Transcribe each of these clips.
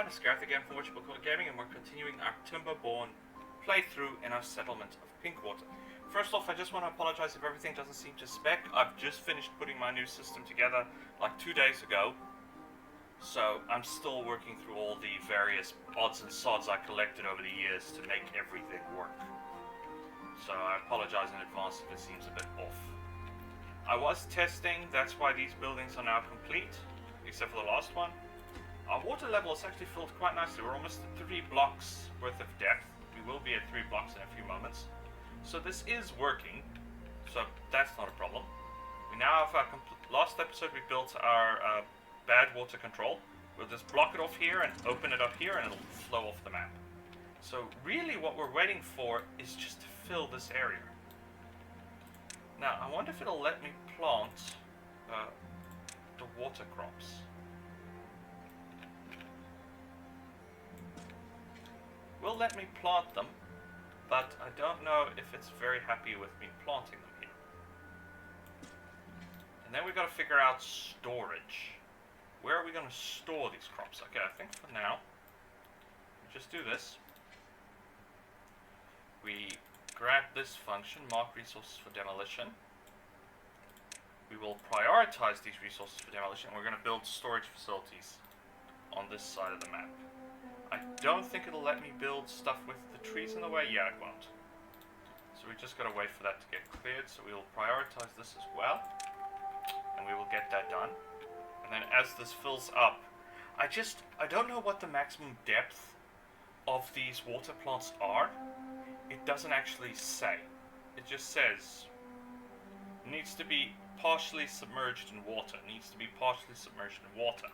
it's Gareth again from What You Call Gaming, and we're continuing our TimberBorn playthrough in our settlement of Pinkwater. First off, I just want to apologize if everything doesn't seem to spec. I've just finished putting my new system together like 2 days ago, so I'm still working through all the various odds and sods I collected over the years to make everything work. So I apologize in advance if it seems a bit off. I was testing, that's why these buildings are now complete, except for the last one. Our water level is actually filled quite nicely. We're almost at 3 blocks worth of depth. We will be at 3 blocks in a few moments. So this is working, so that's not a problem. We now have our last episode we built our bad water control. We'll just block it off here and open it up here and it'll flow off the map. So really what we're waiting for is just to fill this area. Now I wonder if it'll let me plant the water crops. Will let me plant them, but I don't know if it's very happy with me planting them here. And then we've got to figure out storage. Where are we going to store these crops? Okay, I think for now, we just do this. We grab this function, mark resources for demolition. We will prioritize these resources for demolition, and we're going to build storage facilities on this side of the map. I don't think it'll let me build stuff with the trees in the way. Yeah, it won't. So we just gotta wait for that to get cleared. So we will prioritize this as well, and we will get that done. And then as this fills up, I don't know what the maximum depth of these water plants are. It doesn't actually say. It just says needs to be partially submerged in water. Needs to be partially submerged in water.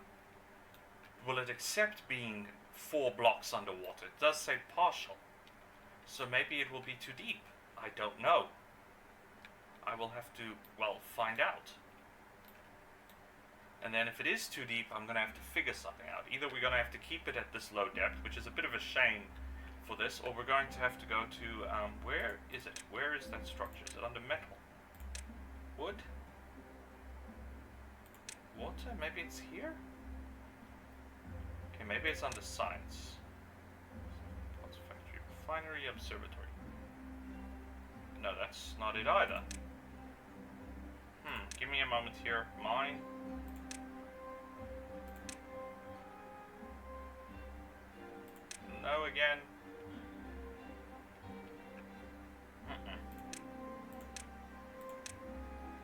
Will it accept being 4 blocks underwater? It does say partial, so maybe it will be too deep. I don't know. I will have to, well, find out. And then if it is too deep, I'm going to have to figure something out. Either we're going to have to keep it at this low depth, which is a bit of a shame for this, or we're going to have to go to, where is it? Where is that structure? Is it under metal? Wood? Water? Maybe it's here? Okay, maybe it's under science. What's factory? Refinery, observatory. No, that's not it either. Give me a moment here. Mine. No again.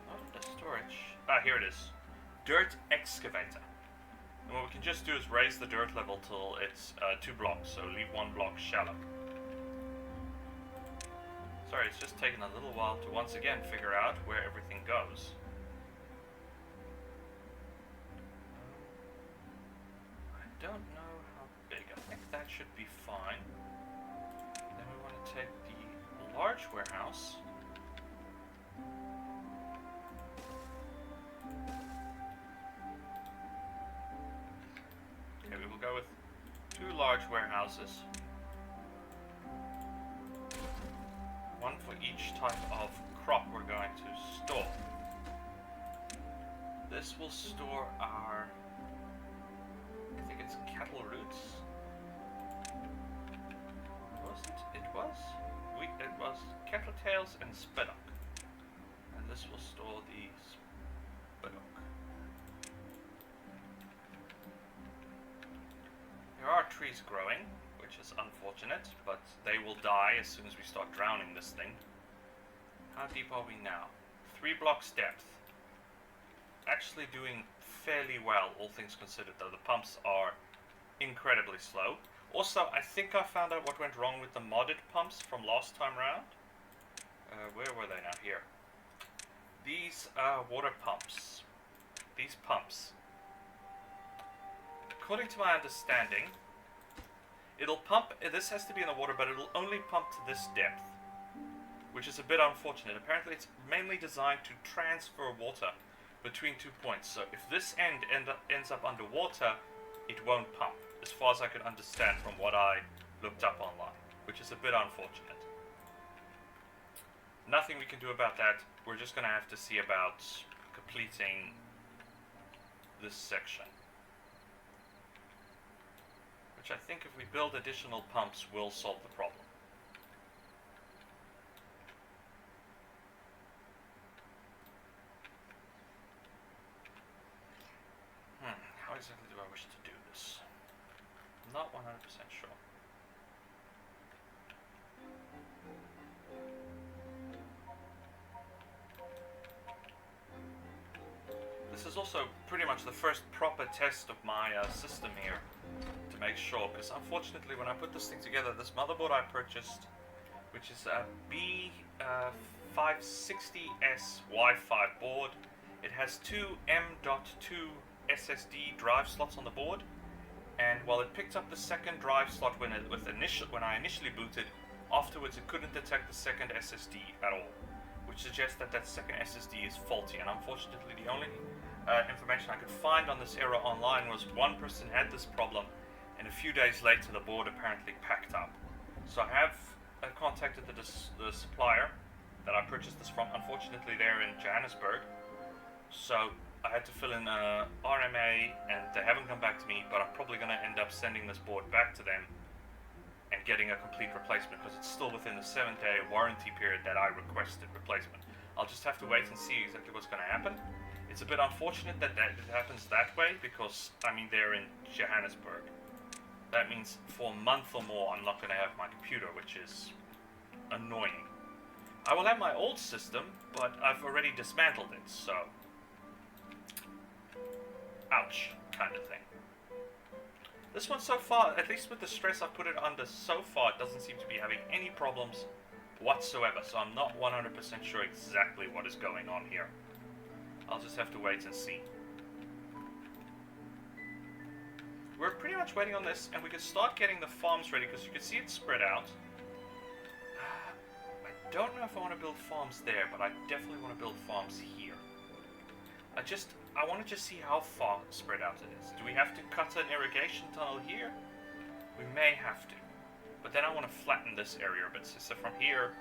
Oh, the storage. Ah, here it is. Dirt excavator. And what we can just do is raise the dirt level till it's 2 blocks, so leave 1 block shallow. Sorry, it's just taken a little while to once again figure out where everything goes. I don't know how big. I think that should be fine. Then we want to take the large warehouse. We will go with 2 large warehouses. 1 for each type of crop we're going to store. This will store our, I think it's cattle roots. Was it? It was? It was cattle tails and speddock. And this will store the speddock. There are trees growing, which is unfortunate, but they will die as soon as we start drowning this thing. How deep are we now? 3 blocks depth. Actually doing fairly well, all things considered, though the pumps are incredibly slow. Also, I think I found out what went wrong with the modded pumps from last time round. Where were they now? Here. These water pumps. These pumps. According to my understanding, it'll pump, this has to be in the water, but it'll only pump to this depth, which is a bit unfortunate. Apparently it's mainly designed to transfer water between 2 points, so if this end ends up underwater, it won't pump, as far as I could understand from what I looked up online, which is a bit unfortunate. Nothing we can do about that. We're just going to have to see about completing this section. which I think if we build additional pumps will solve the problem. How exactly do I wish to do this? I'm not 100% sure. This is also pretty much the first proper test of my system here, to make sure, because unfortunately when I put this thing together, this motherboard I purchased, which is a B560S Wi-Fi board, it has two M.2 SSD drive slots on the board, and while it picked up the second drive slot when I initially booted, afterwards it couldn't detect the second SSD at all, which suggests that that second SSD is faulty. And unfortunately, the only information I could find on this error online was one person had this problem, and a few days later the board apparently packed up. So I have contacted the supplier that I purchased this from. Unfortunately, they're in Johannesburg, so I had to fill in a RMA, and they haven't come back to me, but I'm probably going to end up sending this board back to them and getting a complete replacement, because it's still within the 7-day warranty period that I requested replacement. I'll just have to wait and see exactly what's going to happen. It's a bit unfortunate that it happens that way, because, I mean, they're in Johannesburg. That means for a month or more I'm not going to have my computer, which is annoying. I will have my old system, but I've already dismantled it, so... ouch, kind of thing. This one so far, at least with the stress I've put it under so far, it doesn't seem to be having any problems whatsoever, so I'm not 100% sure exactly what is going on here. I'll just have to wait and see. We're pretty much waiting on this, and we can start getting the farms ready, because you can see it's spread out. I don't know if I want to build farms there, but I definitely want to build farms here. I want to just see how far spread out it is. Do we have to cut an irrigation tunnel here? We may have to. But then I want to flatten this area a bit. So from here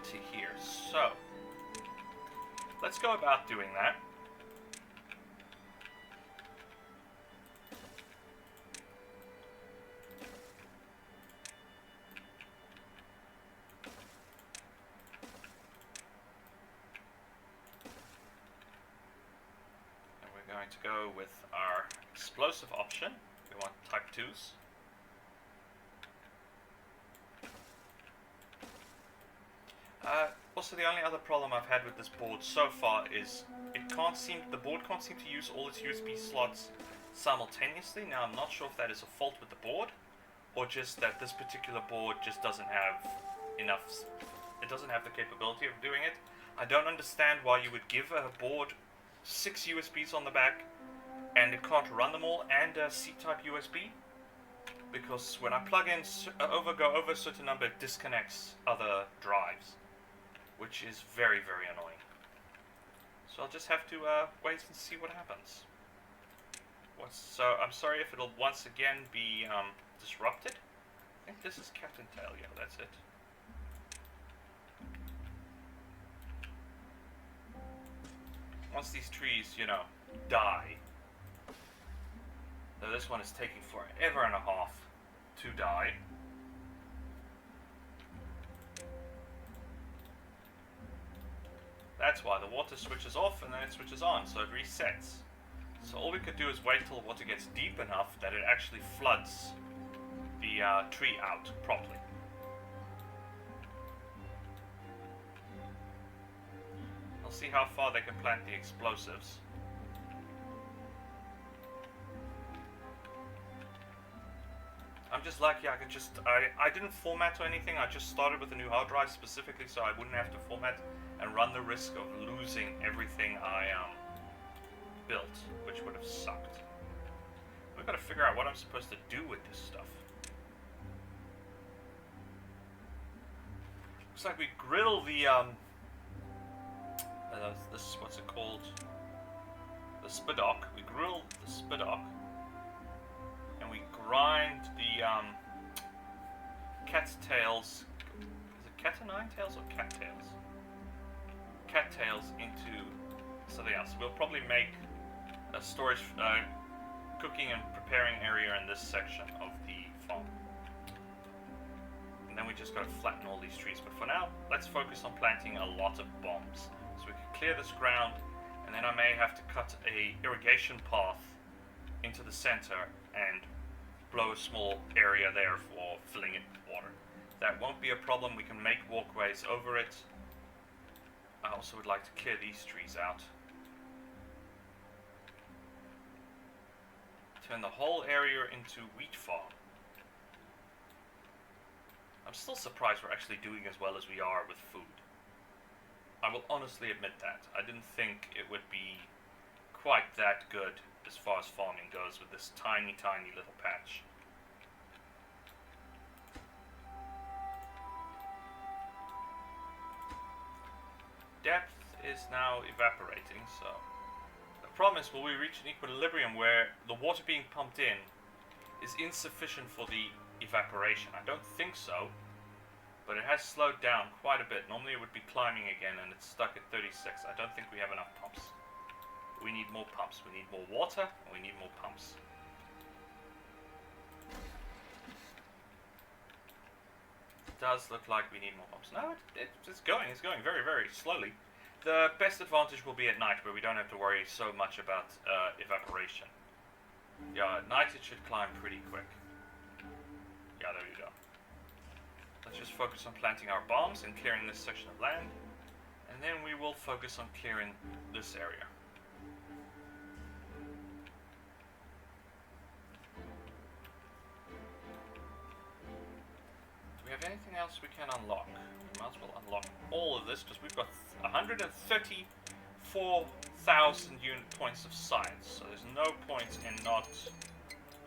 to here. So, let's go about doing that. Going to go with our explosive option. We want type 2s. Also, the only other problem I've had with this board so far is the board can't seem to use all its USB slots simultaneously. Now, I'm not sure if that is a fault with the board, or just that this particular board just doesn't have enough. It doesn't have the capability of doing it. I don't understand why you would give a board 6 USBs on the back and it can't run them all, and a C-type USB, because when I plug in go over a certain number, it disconnects other drives, which is very, very annoying. So I'll just have to wait and see what happens. So I'm sorry if it'll once again be disrupted. I think this is Captain Tail. Yeah, that's it. Once these trees, you know, die. So this one is taking forever and a half to die. That's why the water switches off and then it switches on, so it resets. So all we could do is wait till the water gets deep enough that it actually floods the tree out properly. I'll see how far they can plant the explosives. I'm just lucky I could just... I didn't format or anything, I just started with a new hard drive specifically so I wouldn't have to format and run the risk of losing everything I built, which would have sucked. We've got to figure out what I'm supposed to do with this stuff. Looks like we grill the this, what's it called? The spiddock. We grill the spiddock, and we grind the cat's tails. Is it cat o' nine tails or cat tails? Cat tails into something else. We'll probably make a storage, cooking and repairing area in this section of the farm. And then we just gotta flatten all these trees. But for now, let's focus on planting a lot of bombs. So we can clear this ground, and then I may have to cut a irrigation path into the center and blow a small area there for filling it with water. That won't be a problem. We can make walkways over it. I also would like to clear these trees out. Turn the whole area into wheat farm. I'm still surprised we're actually doing as well as we are with food. I will honestly admit that. I didn't think it would be quite that good as far as farming goes with this tiny, tiny little patch. Depth is now evaporating, so the problem is, will we reach an equilibrium where the water being pumped in is insufficient for the evaporation? I don't think so, but it has slowed down quite a bit. Normally it would be climbing again, and it's stuck at 36. I don't think we have enough pumps. We need more pumps. We need more water, and we need more pumps. It does look like we need more pumps. No, it's going. It's going very, very slowly. The best advantage will be at night, where we don't have to worry so much about evaporation. Yeah, at night it should climb pretty quick. Yeah, there you go. Let's just focus on planting our bombs and clearing this section of land. And then we will focus on clearing this area. Do we have anything else we can unlock? We might as well unlock all of this, because we've got 134,000 unit points of science. So there's no point in not...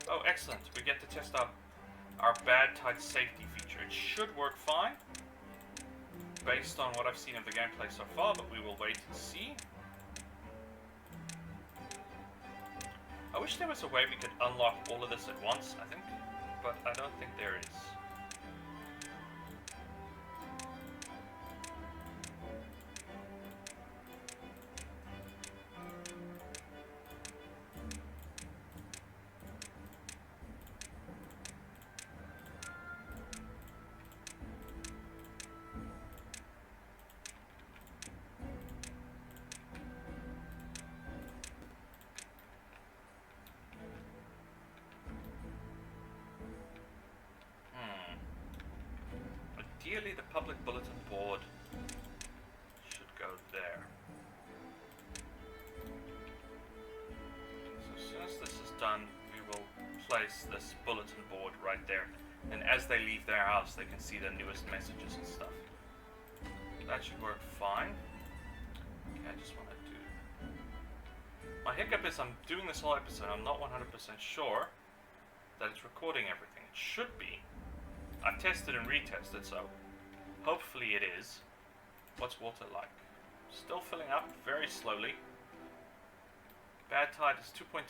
Oh, excellent. We get to test out our bad tide safety feature. It should work fine, based on what I've seen of the gameplay so far, but we will wait and see. I wish there was a way we could unlock all of this at once, I think, but I don't think there is. Ideally, the public bulletin board should go there. So as soon as this is done, we will place this bulletin board right there. And as they leave their house, they can see the newest messages and stuff. That should work fine. Okay, I just want to do... My hiccup is I'm doing this whole episode. I'm not 100% sure that it's recording everything. It should be. I've tested and retested, so hopefully it is. What's water like? Still filling up very slowly. Bad tide is 2.5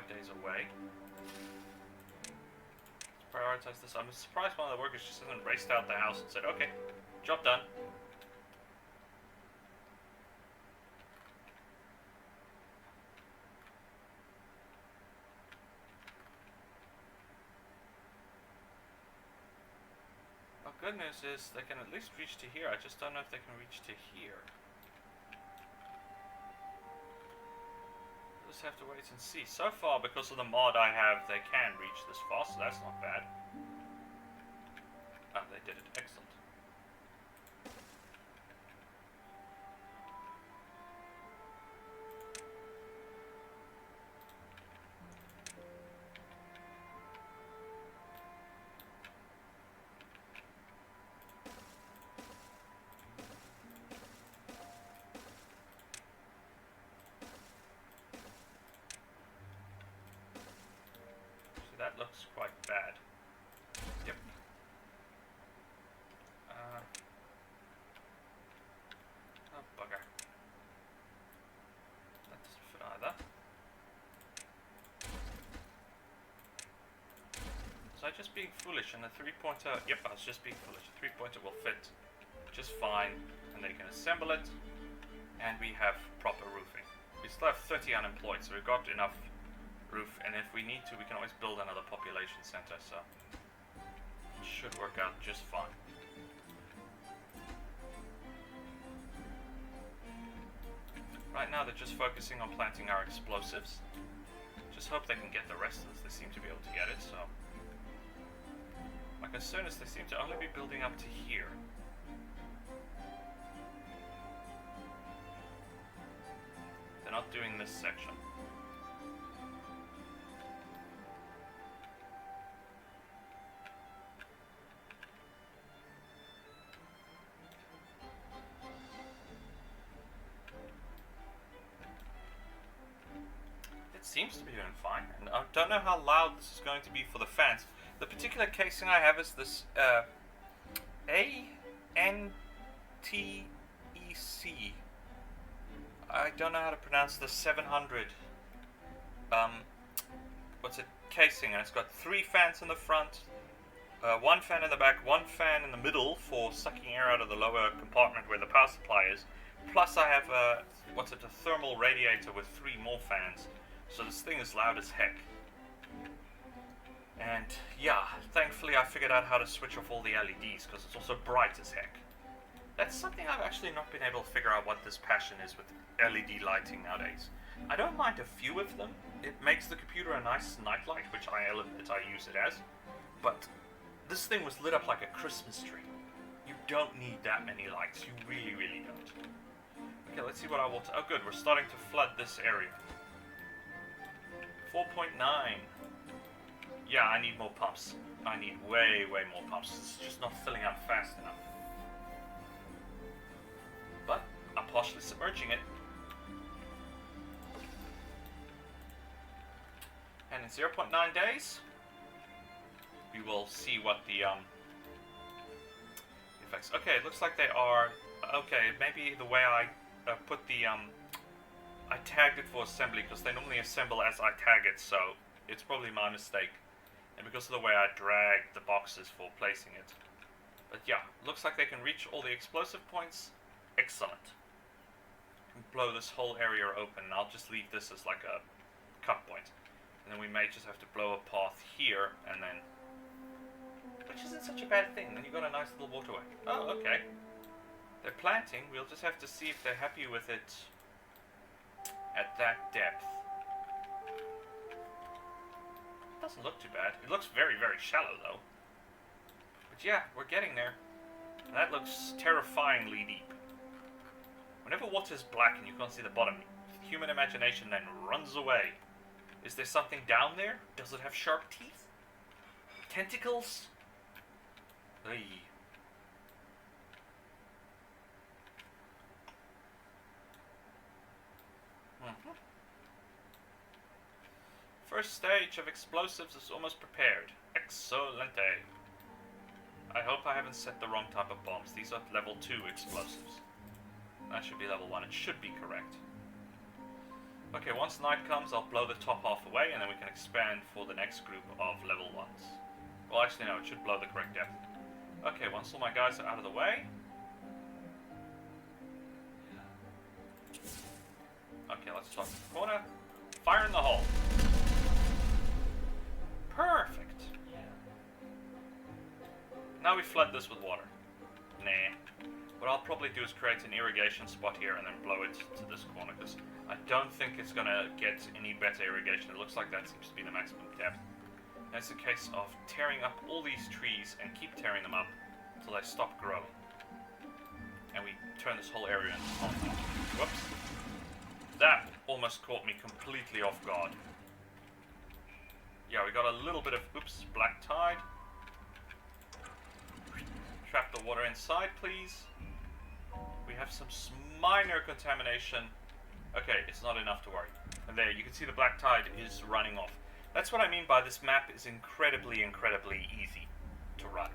days away. Let's prioritize this. I'm surprised one of the workers just hasn't raced out the house and said, okay, job done. Good news is they can at least reach to here. I just don't know if they can reach to here. Just have to wait and see. So far, because of the mod I have, they can reach this far, so that's not bad. Ah, they did it. Excellent. That looks quite bad. Yep. Oh, bugger. That doesn't fit either. Was I just being foolish? And the three-pointer... Yep, I was just being foolish. The three-pointer will fit just fine, and they can assemble it, and we have proper roofing. We still have 30 unemployed, so we've got enough roof, and if we need to, we can always build another population center, so it should work out just fine. Right now they're just focusing on planting our explosives. Just hope they can get the rest of this. They seem to be able to get it, so... My concern is they seem to only be building up to here. They're not doing this section. It seems to be doing fine, and I don't know how loud this is going to be for the fans. The particular casing I have is this ANTEC. I don't know how to pronounce the 700 casing, and it's got 3 fans in the front, 1 fan in the back, 1 fan in the middle for sucking air out of the lower compartment where the power supply is. Plus I have a thermal radiator with 3 more fans. So this thing is loud as heck. And yeah, thankfully I figured out how to switch off all the LEDs because it's also bright as heck. That's something I've actually not been able to figure out what this passion is with LED lighting nowadays. I don't mind a few of them. It makes the computer a nice nightlight, which I use it as. But this thing was lit up like a Christmas tree. You don't need that many lights. You really, really don't. Okay, let's see what our water... Oh good, we're starting to flood this area. 4.9. Yeah, I need more pumps. I need way, way more pumps. It's just not filling up fast enough. But I'm partially submerging it. And in 0.9 days, we will see what the effects. Okay, it looks like they are... Okay, maybe the way I put the... I tagged it for assembly because they normally assemble as I tag it, so it's probably my mistake. And because of the way I dragged the boxes for placing it. But yeah, looks like they can reach all the explosive points. Excellent. Can blow this whole area open. I'll just leave this as like a cut point. And then we may just have to blow a path here, and then... Which isn't such a bad thing, then you've got a nice little waterway. Oh, okay. They're planting, we'll just have to see if they're happy with it at that depth. Doesn't look too bad. It looks very, very shallow though. But yeah, we're getting there. And that looks terrifyingly deep. Whenever water's black and you can't see the bottom, human imagination then runs away. Is there something down there? Does it have sharp teeth? Tentacles? Hey. First stage of explosives is almost prepared. Excelente. I hope I haven't set the wrong type of bombs. These are level 2 explosives. That should be level 1. It should be correct. Okay, once night comes, I'll blow the top half away, and then we can expand for the next group of level 1s. Well, actually, no, it should blow the correct depth. Okay, once all my guys are out of the way... Okay, let's start the corner. Fire in the hole. Perfect. Now we flood this with water. Nah. What I'll probably do is create an irrigation spot here and then blow it to this corner, because I don't think it's going to get any better irrigation. It looks like that seems to be the maximum depth. And it's a case of tearing up all these trees and keep tearing them up until they stop growing. And we turn this whole area into compound. Whoops. That almost caught me completely off guard. Yeah, we got a little bit of, oops, black tide. Trap the water inside, please. We have some minor contamination. Okay, it's not enough to worry. And there, you can see the black tide is running off. That's what I mean by this map is incredibly, incredibly easy to run.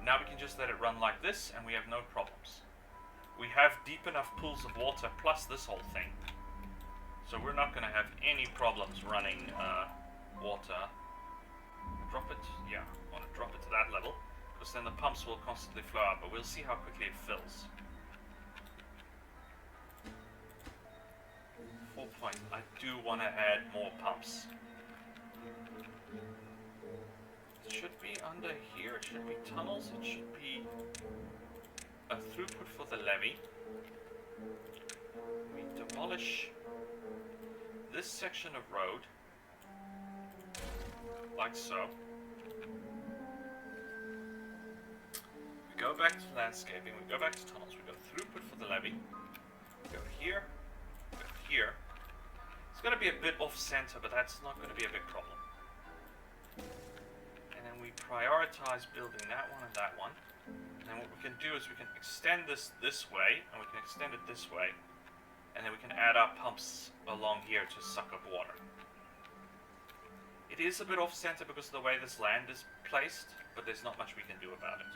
Now we can just let it run like this, and we have no problems. We have deep enough pools of water, plus this whole thing. So we're not going to have any problems running water. Drop it, yeah, I want to drop it to that level, because then the pumps will constantly flow out, but we'll see how quickly it fills. 4.9. point. I do want to add more pumps. It should be under here. It should be tunnels. It should be a throughput for the levee. We demolish this section of road, like so. We go back to landscaping, we go back to tunnels, we go throughput for the levee, we go here, we go here. It's going to be a bit off-center, but that's not going to be a big problem. And then we prioritize building that one and that one. And then what we can do is we can extend this way, and we can extend it this way. And then we can add our pumps along here to suck up water. It is a bit off-center because of the way this land is placed, but there's not much we can do about it.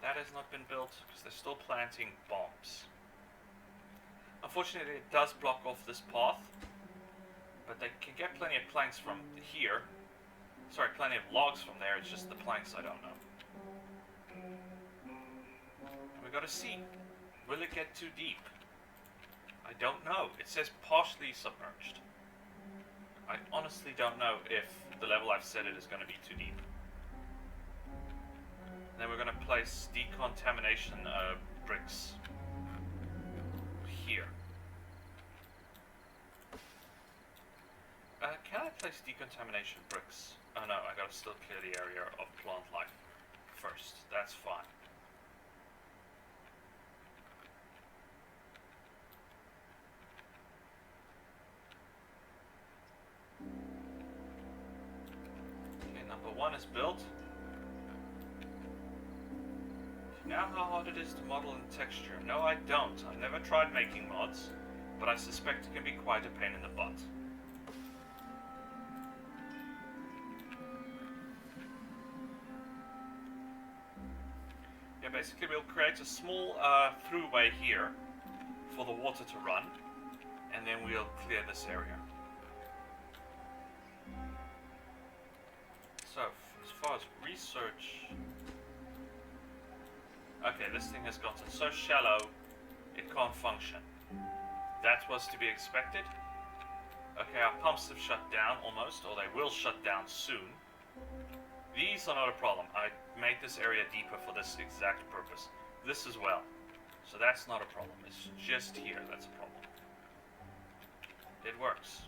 That has not been built because they're still planting bombs. Unfortunately, it does block off this path, but they can get plenty of planks from here. Sorry, plenty of logs from there. It's just the planks I don't know. We gotta see. Will it get too deep? I don't know. It says partially submerged. I honestly don't know if the level I've set it is going to be too deep. And then we're going to place decontamination bricks here. Can I place decontamination bricks? Oh no, I gotta still clear the area of plant life first. That's fine. Okay, number one is built. Do you know how hard it is to model in texture? No, I don't. I've never tried making mods, but I suspect it can be quite a pain in the butt. Yeah, basically we'll create a small throughway here for the water to run, and then we'll clear this area. So, as far as research... Okay, this thing has gotten so shallow, it can't function. That was to be expected. Okay, our pumps have shut down almost, or they will shut down soon. These are not a problem. I made this area deeper for this exact purpose. This as well. So that's not a problem. It's just here that's a problem. It works.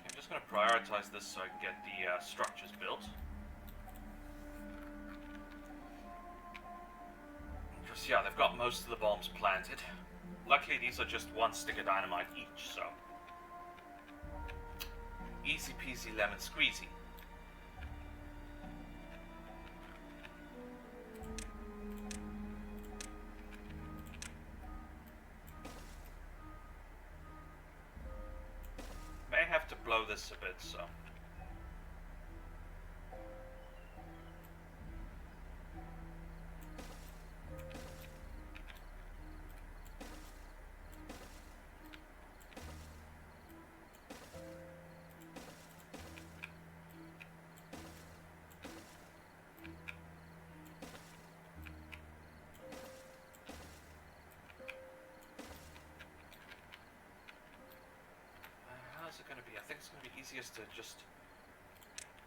Okay, I'm just going to prioritize this so I can get the structures built. Yeah, they've got most of the bombs planted. Luckily, these are just one stick of dynamite each, so... Easy peasy lemon squeezy. May have to blow this a bit, so... I think it's going to be easiest to just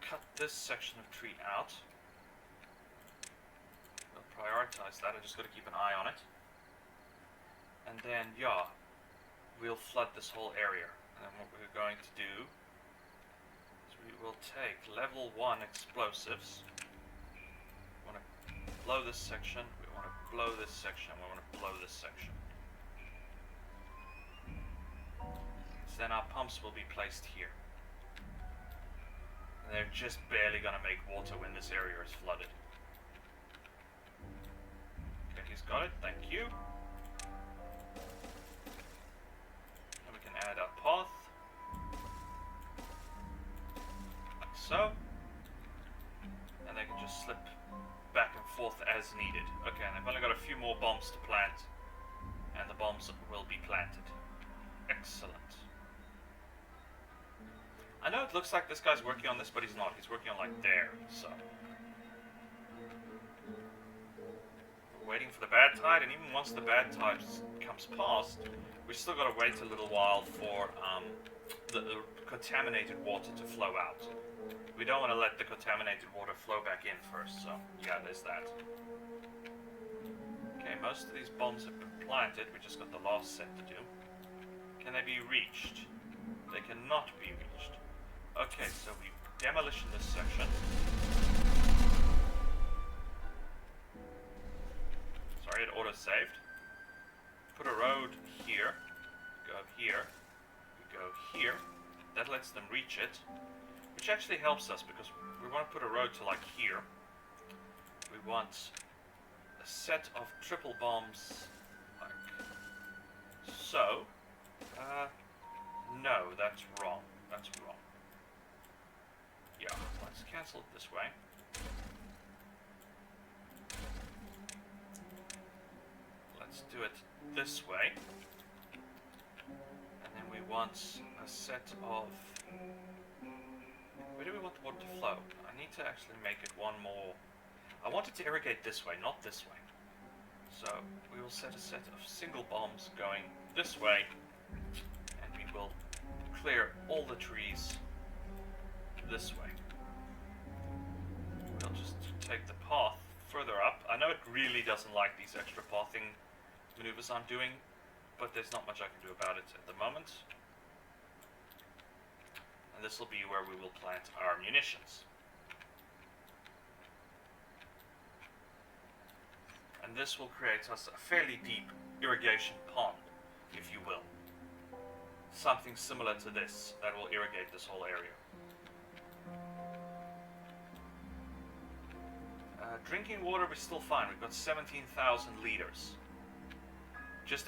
cut this section of tree out. We'll prioritize that. I just got to keep an eye on it. And then, yeah, we'll flood this whole area. And then what we're going to do is we will take level 1 explosives. We want to blow this section. We want to blow this section. We want to blow this section. Then our pumps will be placed here. And they're just barely going to make water when this area is flooded. Okay, he's got it. Thank you. And we can add our path. Like so. And they can just slip back and forth as needed. Okay, and I've only got a few more bombs to plant, and the bombs will be planted. Excellent. I know it looks like this guy's working on this, but he's not. He's working on like there, so. We're waiting for the bad tide, and even once the bad tide comes past, we still got to wait a little while for the contaminated water to flow out. We don't want to let the contaminated water flow back in first, so yeah, there's that. Okay, most of these bombs have been planted. We just got the last set to do. Can they be reached? They cannot be reached. Okay, so we demolition this section. Sorry, it auto-saved. Put a road here. Go here. We go here. That lets them reach it. Which actually helps us because we want to put a road to like here. We want a set of triple bombs like so. No, that's wrong. That's wrong. Yeah, let's cancel it this way. Let's do it this way. And then we want a set of... Where do we want the water to flow? I need to actually make it one more... I want it to irrigate this way, not this way. So we will set a set of single bombs going this way, and we will clear all the trees this way. We'll just take the path further up. I know it really doesn't like these extra pathing maneuvers I'm doing, but there's not much I can do about it at the moment. And this will be where we will plant our munitions. And this will create us a fairly deep irrigation pond, if you will. Something similar to this that will irrigate this whole area. Drinking water, we're still fine. We've got 17,000 liters. Just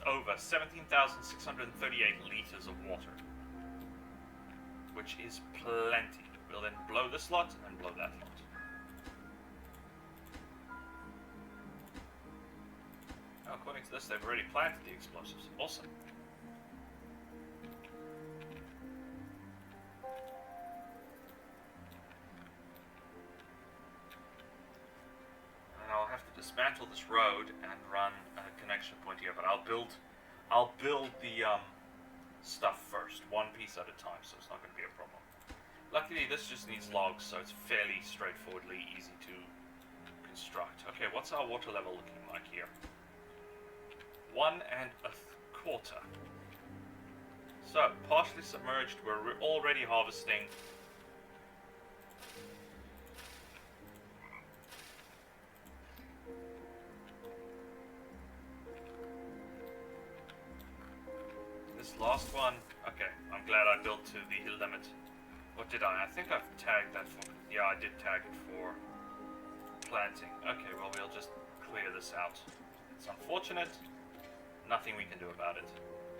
over 17,638 liters of water. Which is plenty. We'll then blow this lot and then blow that lot. Now, according to this, they've already planted the explosives. Awesome. And I'll have to dismantle this road and run a connection point here, but I'll build the stuff first, one piece at a time, so it's not going to be a problem. Luckily, this just needs logs, so it's fairly straightforwardly easy to construct. Okay, what's our water level looking like here? 1 1/4. So, partially submerged, we're already harvesting. This last one, okay, I'm glad I built to the limit. What did I? I think I've tagged that for, yeah, I did tag it for planting. Okay, well, we'll just clear this out. It's unfortunate. Nothing we can do about it.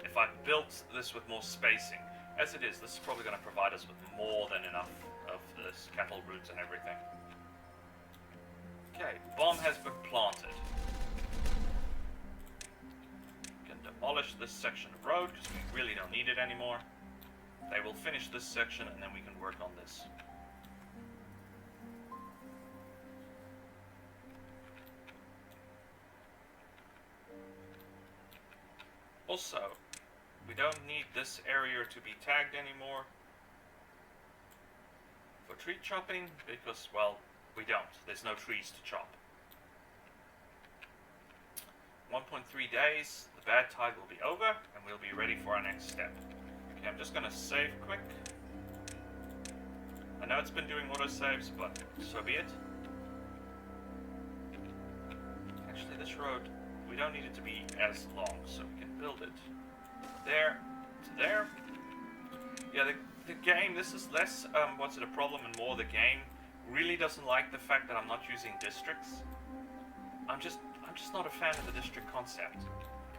If I built this with more spacing, as it is, this is probably going to provide us with more than enough of this cattle roots and everything. Okay, bomb has been planted. We can demolish this section of road because we really don't need it anymore. They will finish this section and then we can work on this. Also, we don't need this area to be tagged anymore for tree chopping because, well, we don't. There's no trees to chop. 1.3 days, the bad tide will be over and we'll be ready for our next step. Okay, I'm just going to save quick. I know it's been doing autosaves, but so be it. Actually, this road, we don't need it to be as long, so we can build it there to there. Yeah, the game, this is less, a problem and more the game really doesn't like the fact that I'm not using districts. I'm just not a fan of the district concept.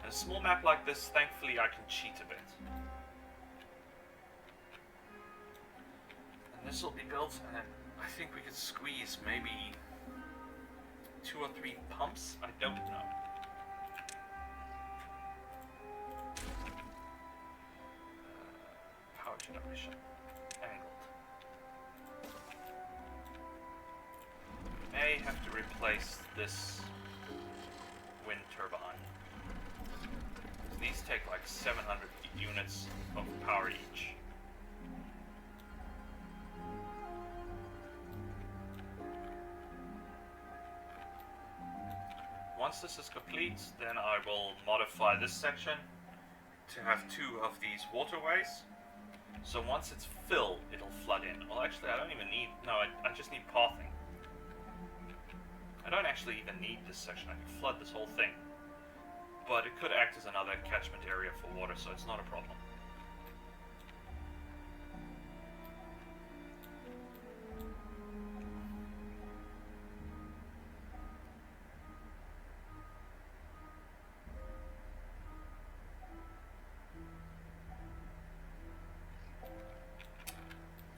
And a small map like this, thankfully, I can cheat a bit. And this will be built, and then I think we could squeeze maybe 2 or 3 pumps? I don't know. Power generation. Angled. May have to replace this wind turbine. These take like 700 units of power each. Once this is complete, then I will modify this section to have 2 of these waterways. So once it's filled, it'll flood in. Well, actually, I don't even need... No, I just need pathing. I don't actually even need this section. I can flood this whole thing. But it could act as another catchment area for water, so it's not a problem.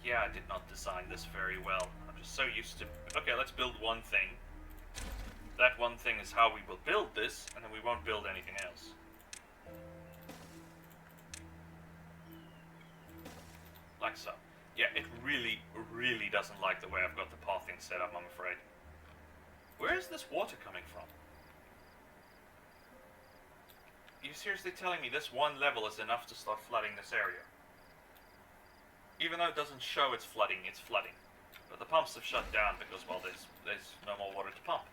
Yeah, I did not design this very well. I'm just so used to... Okay, let's build one thing. That one thing is how we will build this, and then we won't build anything else. Like so. Yeah, it really, really doesn't like the way I've got the pathing set up, I'm afraid. Where is this water coming from? Are you seriously telling me this one level is enough to start flooding this area? Even though it doesn't show it's flooding, it's flooding. But the pumps have shut down because, well, there's no more water to pump.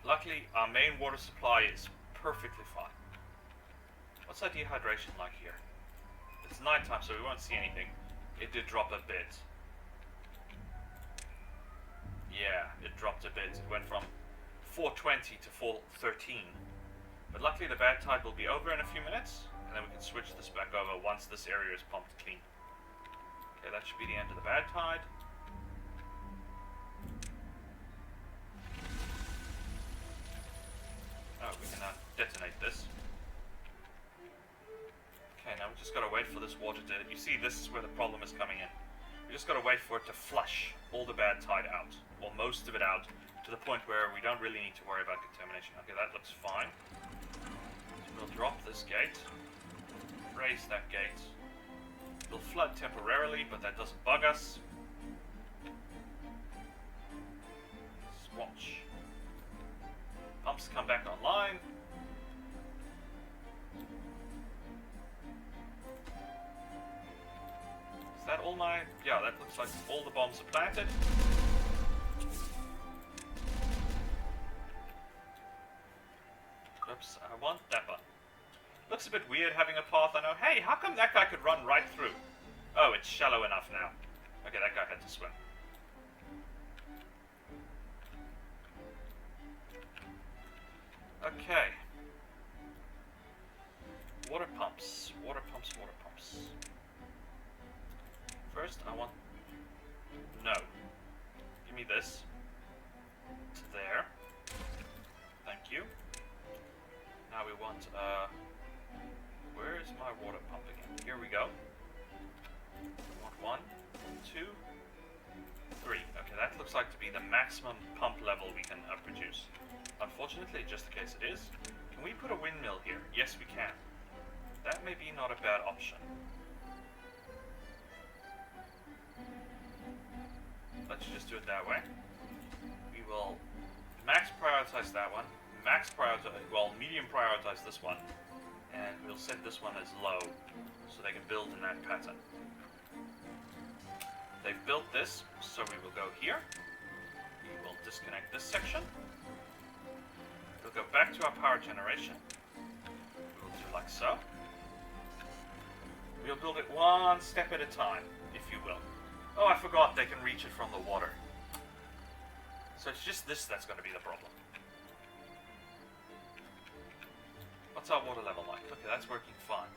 Luckily, our main water supply is perfectly fine. What's our dehydration like here? It's nighttime, so we won't see anything. It did drop a bit. Yeah, it dropped a bit. It went from 420 to 413. But luckily the bad tide will be over in a few minutes, and then we can switch this back over once this area is pumped clean. Okay, that should be the end of the bad tide. Oh, we can now detonate this. Okay, now we just gotta wait for this water to... You see, this is where the problem is coming in. We just gotta wait for it to flush all the bad tide out, or most of it out, to the point where we don't really need to worry about contamination. Okay, that looks fine. So we'll drop this gate, raise that gate. It'll flood temporarily, but that doesn't bug us. Swatch. Pumps come back online. Is that all my... Yeah, that looks like all the bombs are planted. Oops, I want that one. Looks a bit weird having a path, I know. Hey, how come that guy could run right through? Oh, it's shallow enough now. Okay, that guy had to swim. Okay. Water pumps. Water pumps, water pumps. First, I want... No. Give me this. To there. Thank you. Now we want, where is my water pump again? Here we go. We want 1, 2, 3. Okay, that looks like to be the maximum pump level we can produce. Unfortunately, just in case it is, can we put a windmill here? Yes, we can. That may be not a bad option. Let's just do it that way. We will max prioritize that one. Max prioritize, well, medium prioritize this one. And we'll set this one as low, so they can build in that pattern. They've built this, so we will go here. We will disconnect this section. We'll go back to our power generation. We'll do like so. We'll build it one step at a time, if you will. Oh, I forgot they can reach it from the water. So it's just this that's going to be the problem. What's our water level like? Okay, that's working fine.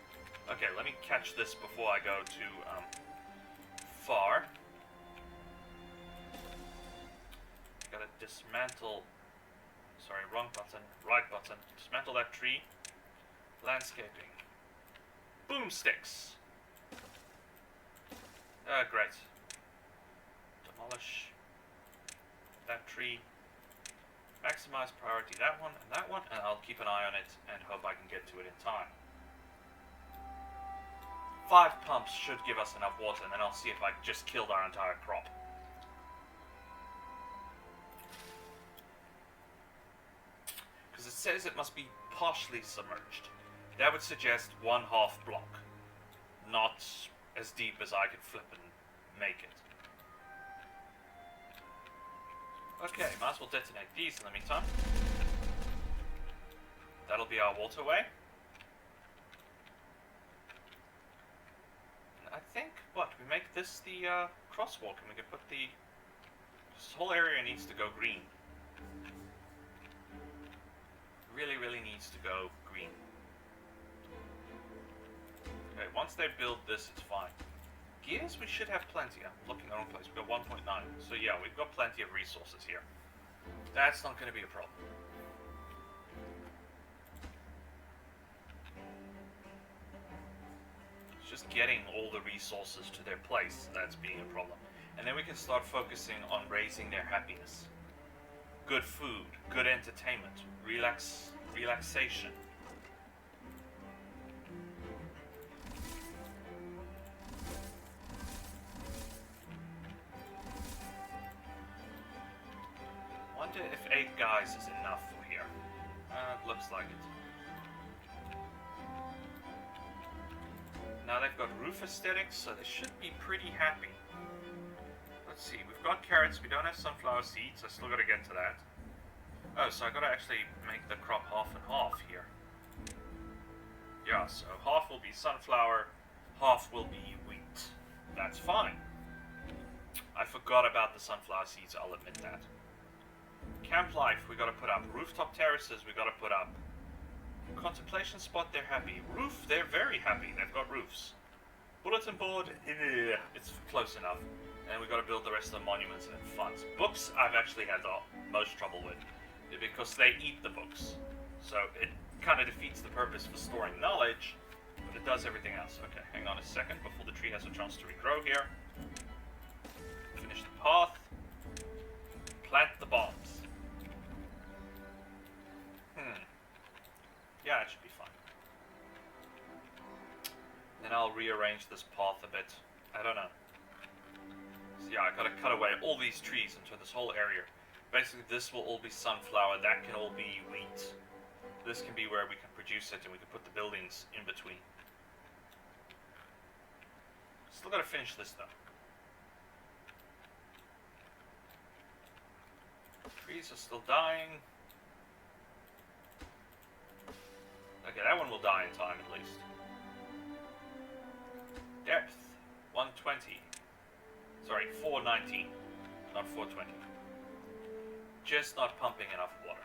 Okay, let me catch this before I go to far. Gotta dismantle... Sorry, wrong button. Right button. Dismantle that tree. Landscaping. Boomsticks. Great. Demolish that tree. Maximize priority that one, and I'll keep an eye on it and hope I can get to it in time. 5 pumps should give us enough water, and then I'll see if I just killed our entire crop. Because it says it must be partially submerged. That would suggest 1/2 block. Not as deep as I could flip and make it. Okay, might as well detonate these in the meantime. That'll be our waterway. And I think, we make this the crosswalk, and we can put this whole area needs to go green. Really, really needs to go green. Okay, once they build this, it's fine. Gears, we should have plenty. I'm looking in the wrong place. We've got 1.9. So yeah, we've got plenty of resources here. That's not going to be a problem. It's just getting all the resources to their place that's being a problem. And then we can start focusing on raising their happiness. Good food, good entertainment, relaxation. Wonder if 8 guys is enough for here. It looks like it. Now they've got roof aesthetics, so they should be pretty happy. Let's see, we've got carrots, we don't have sunflower seeds, I still gotta get to that. Oh, so I gotta actually make the crop half and half here. Yeah, so half will be sunflower, half will be wheat. That's fine. I forgot about the sunflower seeds, I'll admit that. Camp life, we gotta put up. Rooftop terraces, we gotta put up. Contemplation spot, they're happy. Roof, they're very happy, they've got roofs. Bulletin board, it's close enough. And we gotta build the rest of the monuments and funds. Books, I've actually had the most trouble with, because they eat the books. So it kind of defeats the purpose for storing knowledge, but it does everything else. Okay, hang on a second before the tree has a chance to regrow here. Finish the path. Plant the bombs. Yeah, it should be fine. Then I'll rearrange this path a bit. I don't know. So yeah, I gotta cut away all these trees into this whole area. Basically, this will all be sunflower, that can all be wheat. This can be where we can produce it, and we can put the buildings in between. Still gotta finish this though. Trees are still dying. Okay, that one will die in time at least. Depth, 120. Sorry, 419, not 420. Just not pumping enough water.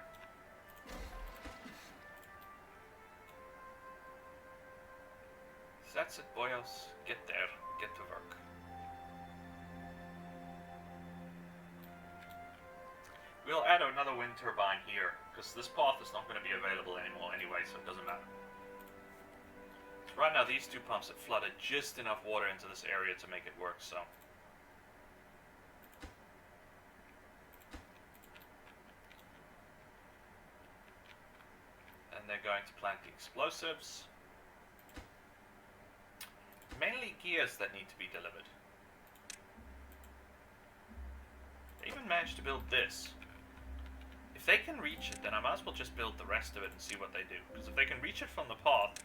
That's it, boyos. Get there. Get to work. We'll add another wind turbine here, because this path is not going to be available anymore anyway, so it doesn't matter. So right now, these 2 pumps have flooded just enough water into this area to make it work, so. And they're going to plant the explosives. Mainly gears that need to be delivered. They even managed to build this. If they can reach it, then I might as well just build the rest of it and see what they do. Because if they can reach it from the path,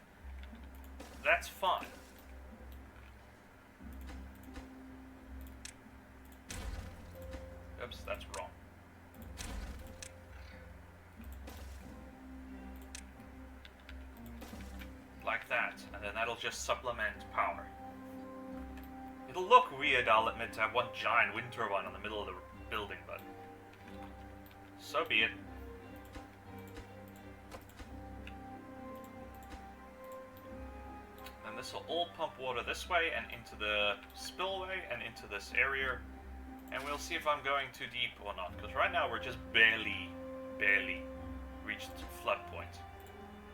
that's fine. Oops, that's wrong. Like that, and then that'll just supplement power. It'll look weird, I'll admit, to have one giant wind turbine in the middle of the building, but so be it. And this will all pump water this way and into the spillway and into this area. And we'll see if I'm going too deep or not. Because right now we're just barely reached flood point.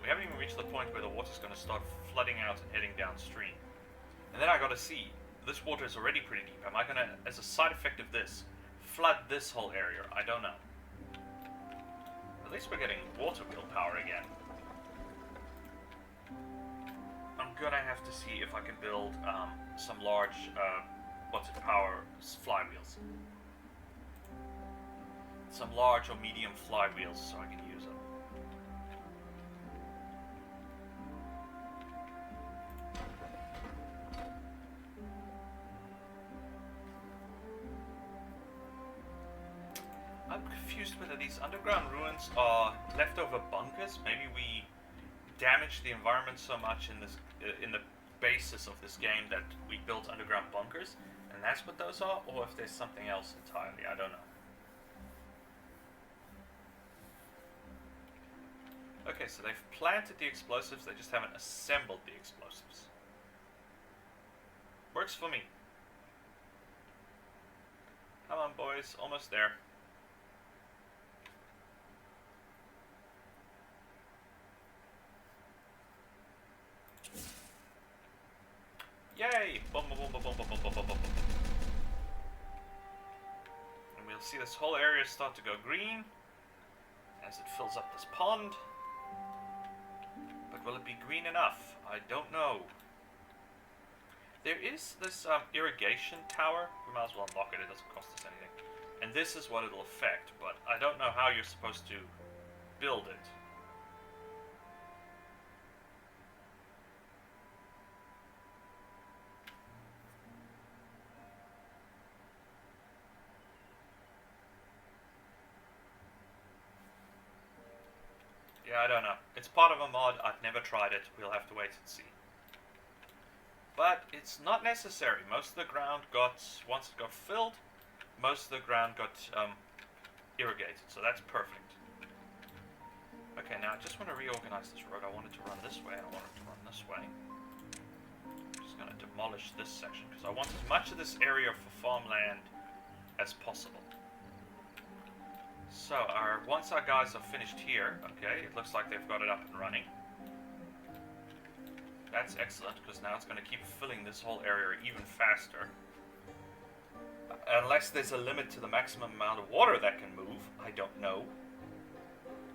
We haven't even reached the point where the water's going to start flooding out and heading downstream. And then I got to see, this water is already pretty deep. Am I going to, as a side effect of this, flood this whole area? I don't know. At least we're getting water wheel power again. I'm gonna have to see if I can build some large, power flywheels. Some large or medium flywheels so I can use them. I'm confused whether these underground ruins are leftover bunkers. Maybe we damaged the environment so much in this in the basis of this game that we built underground bunkers, and that's what those are, or if there's something else entirely. I don't know. Okay, so they've planted the explosives, they just haven't assembled the explosives. Works for me. Come on, boys, almost there. Yay! Boom, boom, boom, boom, boom, boom, boom, boom, boom, boom. And we'll see this whole area start to go green as it fills up this pond. But will it be green enough? I don't know. There is this irrigation tower. We might as well unlock it, it doesn't cost us anything. And this is what it'll affect, but I don't know how you're supposed to build it. Yeah, I don't know. It's part of a mod. I've never tried it. We'll have to wait and see. But it's not necessary. Most of the ground got, once it got filled, most of the ground got irrigated. So that's perfect. Okay, now I just want to reorganize this road. I want it to run this way. I want it to run this way. I'm just going to demolish this section because I want as much of this area for farmland as possible. So, once our guys are finished here, okay, it looks like they've got it up and running. That's excellent, because now it's going to keep filling this whole area even faster. Unless there's a limit to the maximum amount of water that can move. I don't know.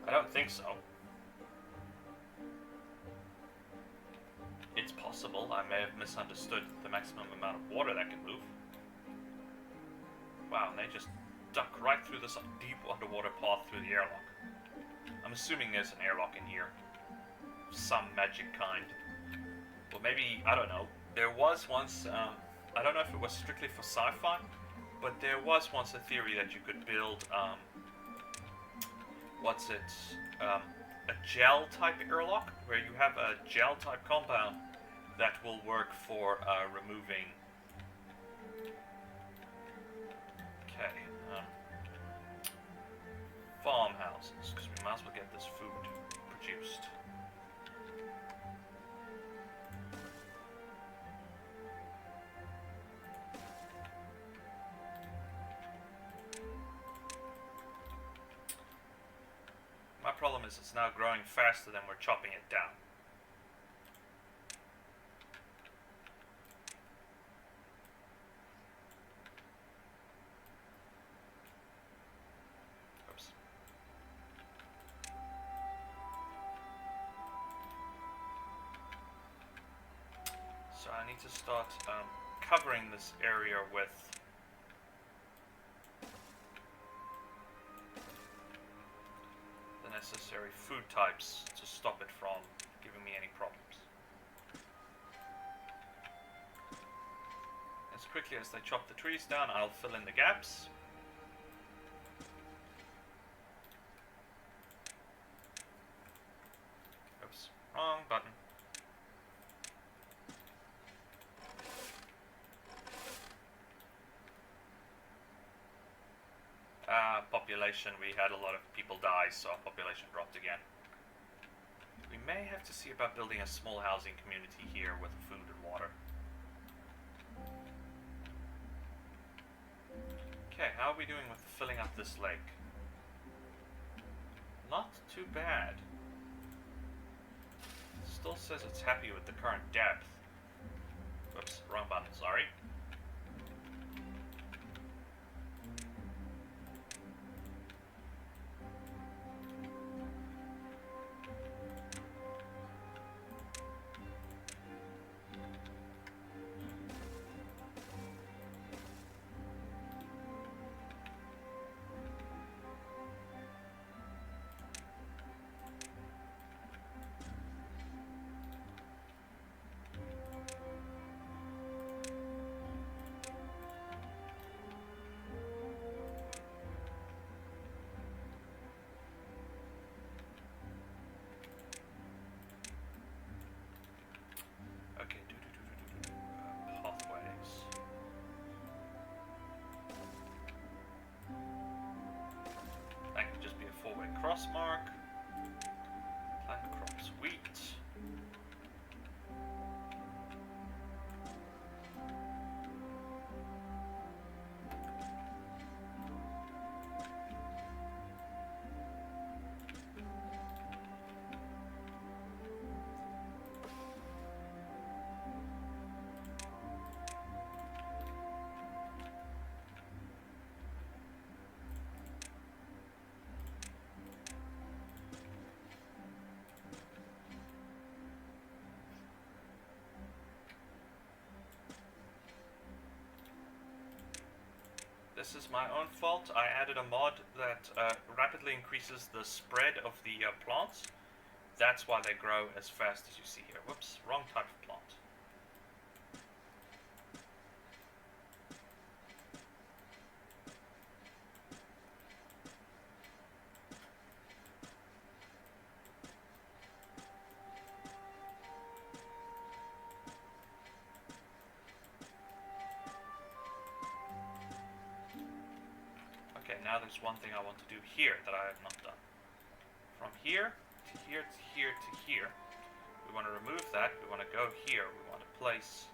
I don't think so. It's possible. I may have misunderstood the maximum amount of water that can move. Wow, and they just duck right through this deep underwater path through the airlock. I'm assuming there's an airlock in here. Some magic kind. Well, maybe, I don't know. There was once, I don't know if it was strictly for sci-fi, but there was once a theory that you could build, a gel-type airlock, where you have a gel-type compound that will work for removing... Okay. Farmhouses, because we might as well get this food produced. My problem is it's now growing faster than we're chopping it down. So I need to start covering this area with the necessary food types to stop it from giving me any problems. As quickly as they chop the trees down, I'll fill in the gaps. Oops, wrong button. Population, we had a lot of people die, so our population dropped again. We may have to see about building a small housing community here with food and water. Okay, how are we doing with filling up this lake? Not too bad. Still says it's happy with the current depth. Whoops, wrong button, sorry. this is my own fault. I added a mod that rapidly increases the spread of the plants. That's why they grow as fast as you see here. Whoops, wrong type of plant. Okay, now there's one thing I want to do here that I have not done. From here to here to here to here, we want to remove that. We want to go here. We want to place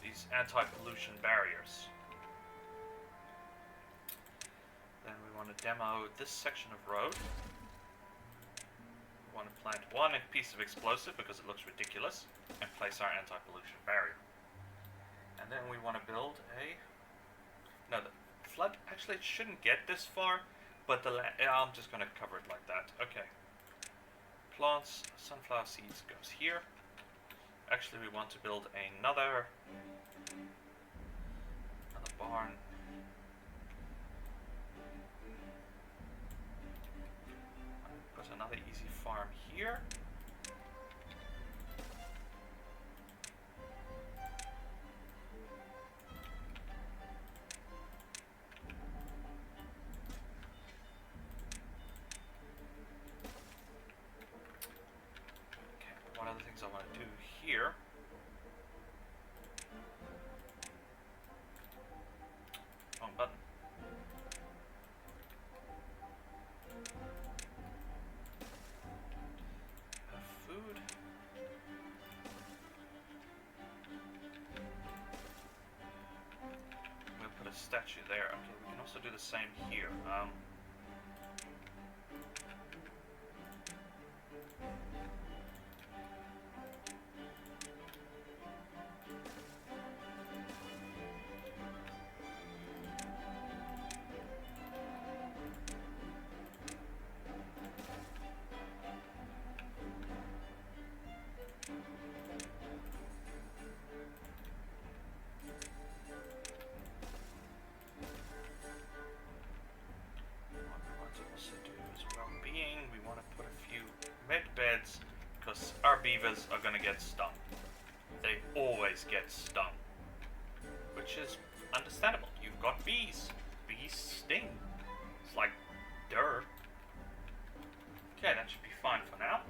these anti-pollution barriers. Then we want to demo this section of road. We want to plant one piece of explosive because it looks ridiculous and place our anti-pollution barrier. And then we want to build a... No, the flood... Actually, it shouldn't get this far, but the I'm just going to cover it like that. Okay. Plants, sunflower seeds goes here. Actually, we want to build another barn. Put another easy farm here. One of the things I want to do here wrong button. Food. We'll put a statue there. Okay, we can also do the same here. Beds, because our beavers are going to get stung. They always get stung, which is understandable. You've got bees. Bees sting. It's like dirt. Okay, that should be fine for now.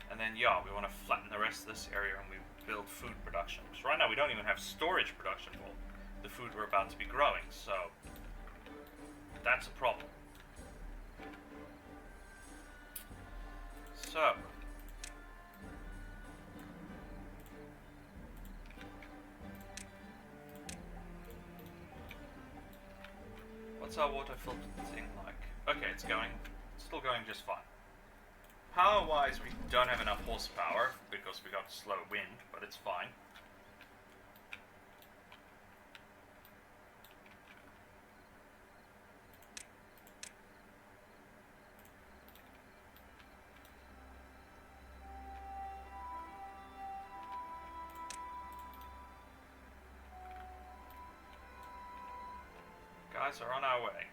And then, yeah, we want to flatten the rest of this area and we build food production. Because right now we don't even have storage production for the food we're about to be growing, so that's a problem. So, what's our water filter thing like? Okay, it's still going just fine. Power-wise, we don't have enough horsepower because we got slow wind, but it's fine. Guys are on our way.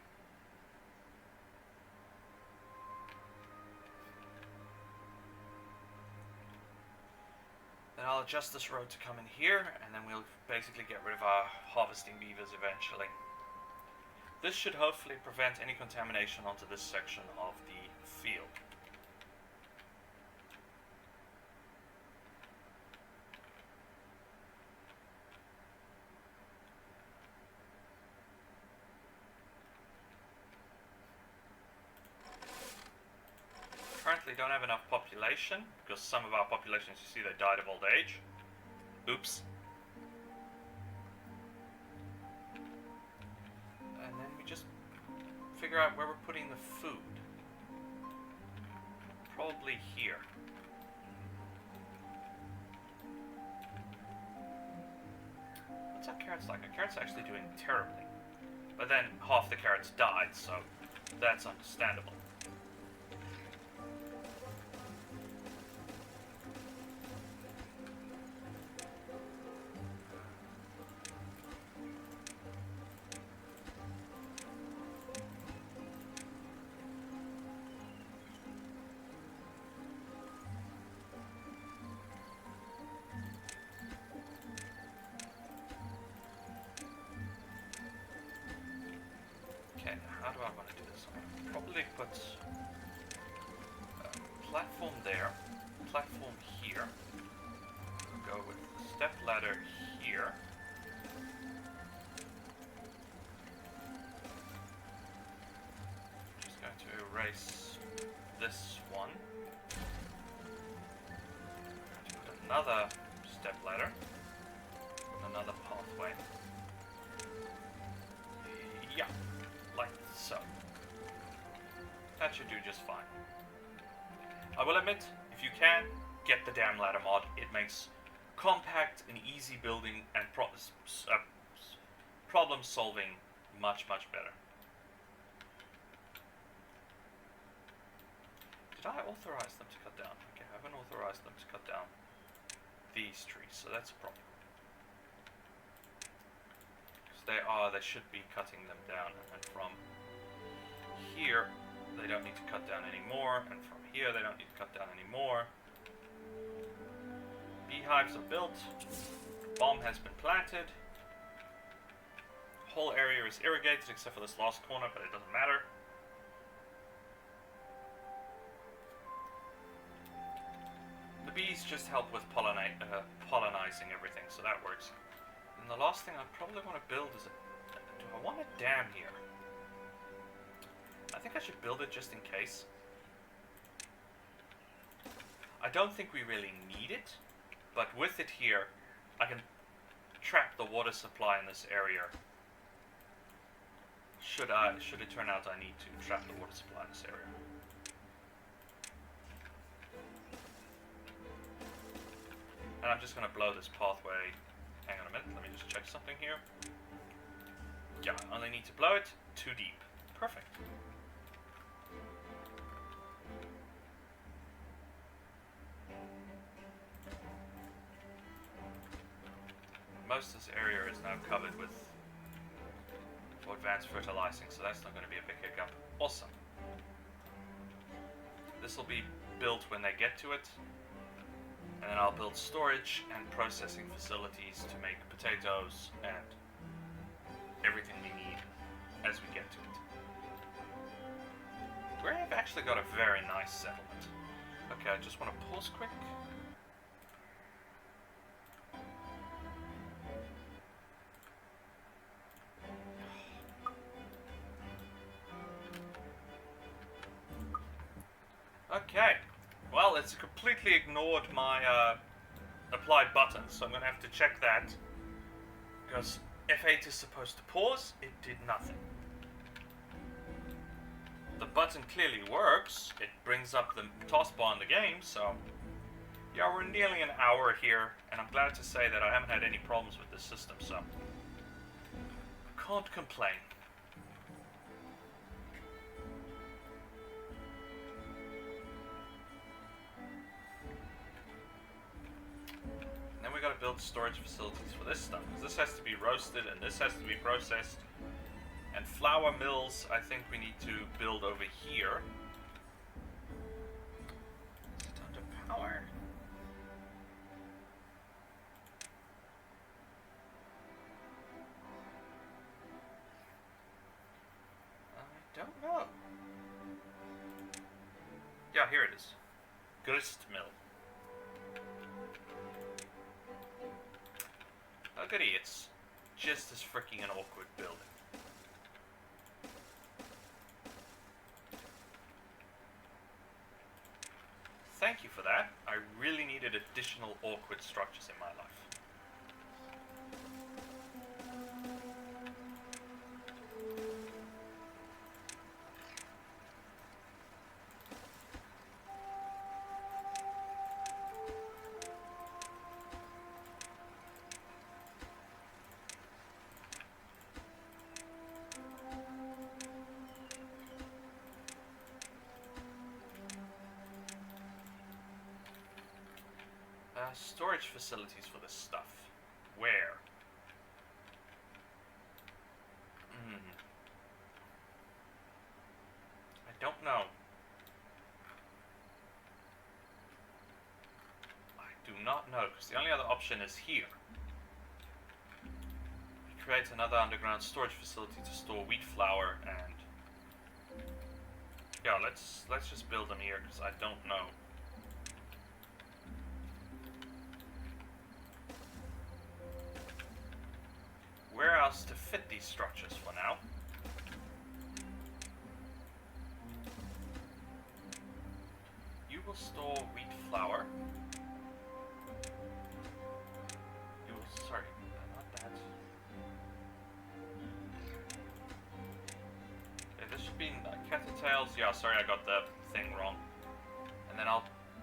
Then I'll adjust this road to come in here, and then we'll basically get rid of our harvesting beavers eventually. This should hopefully prevent any contamination onto this section of the field. Currently don't have enough population, because some of our populations, you see, they died of old age. Oops. And then we just figure out where we're putting the food. Probably here. What's our carrots like? Our carrots are actually doing terribly. But then half the carrots died, so that's understandable. Okay, how do I want to do this? I'll probably put a platform there, platform here. We'll go with step ladder here. Just going to erase this one. Put another step ladder, another pathway. Yeah, like so. That should do just fine. I will admit, if you can, get the damn ladder mod. It makes compact and easy building and problem solving much, much better. Did I authorize them to cut down? Okay, I haven't authorized them to cut down these trees, so that's a problem. Because they should be cutting them down, and from here they don't need to cut down anymore, and from here they don't need to cut down anymore. Beehives are built, bomb has been planted, whole area is irrigated except for this last corner, but it doesn't matter. The bees just help with pollinizing everything, so that works. And the last thing I probably want to build is do I want a dam here? I think I should build it just in case. I don't think we really need it, but with it here, I can trap the water supply in this area. Should it turn out I need to trap the water supply in this area. And I'm just going to blow this pathway. Hang on a minute, let me just check something here. Yeah, I only need to blow it 2 deep. Perfect. Most of this area is now covered with advanced fertilizing, so that's not going to be a big hiccup. Awesome. This will be built when they get to it. And then I'll build storage and processing facilities to make potatoes and everything we need as we get to it. We've actually got a very nice settlement. Okay, I just want to pause quick. Okay. Well, it's completely ignored my applied button, so I'm going to have to check that. Because F8 is supposed to pause, it did nothing. The button clearly works, it brings up the taskbar in the game, so... Yeah, we're nearly an hour here, and I'm glad to say that I haven't had any problems with this system, so... Can't complain. Then we gotta build storage facilities for this stuff. This has to be roasted and this has to be processed. And flour mills, I think we need to build over here. Is it under power? I don't know. Yeah, here it is. Grist mill. Look at it, it's just as freaking an awkward building. Thank you for that. I really needed additional awkward structures in my life. Storage facilities for this stuff. Where? I don't know. I do not know, because the only other option is here. create another underground storage facility to store wheat flour and... Yeah, let's just build them here, because I don't know. Where else to fit these structures for now? You will store wheat flour. You will, sorry, not that. Okay, this should be cattle tails. Yeah, sorry, I got the thing wrong. And then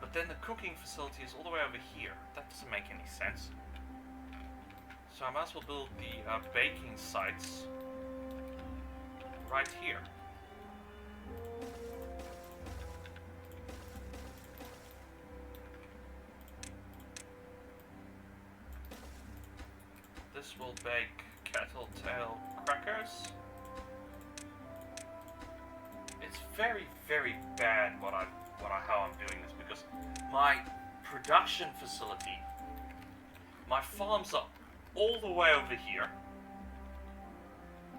but then the cooking facility is all the way over here. That doesn't make any sense. So I might as well build the baking sites right here. This will bake cattle tail crackers. It's very, very bad how I'm doing this, because my production facility, my farms are all the way over here.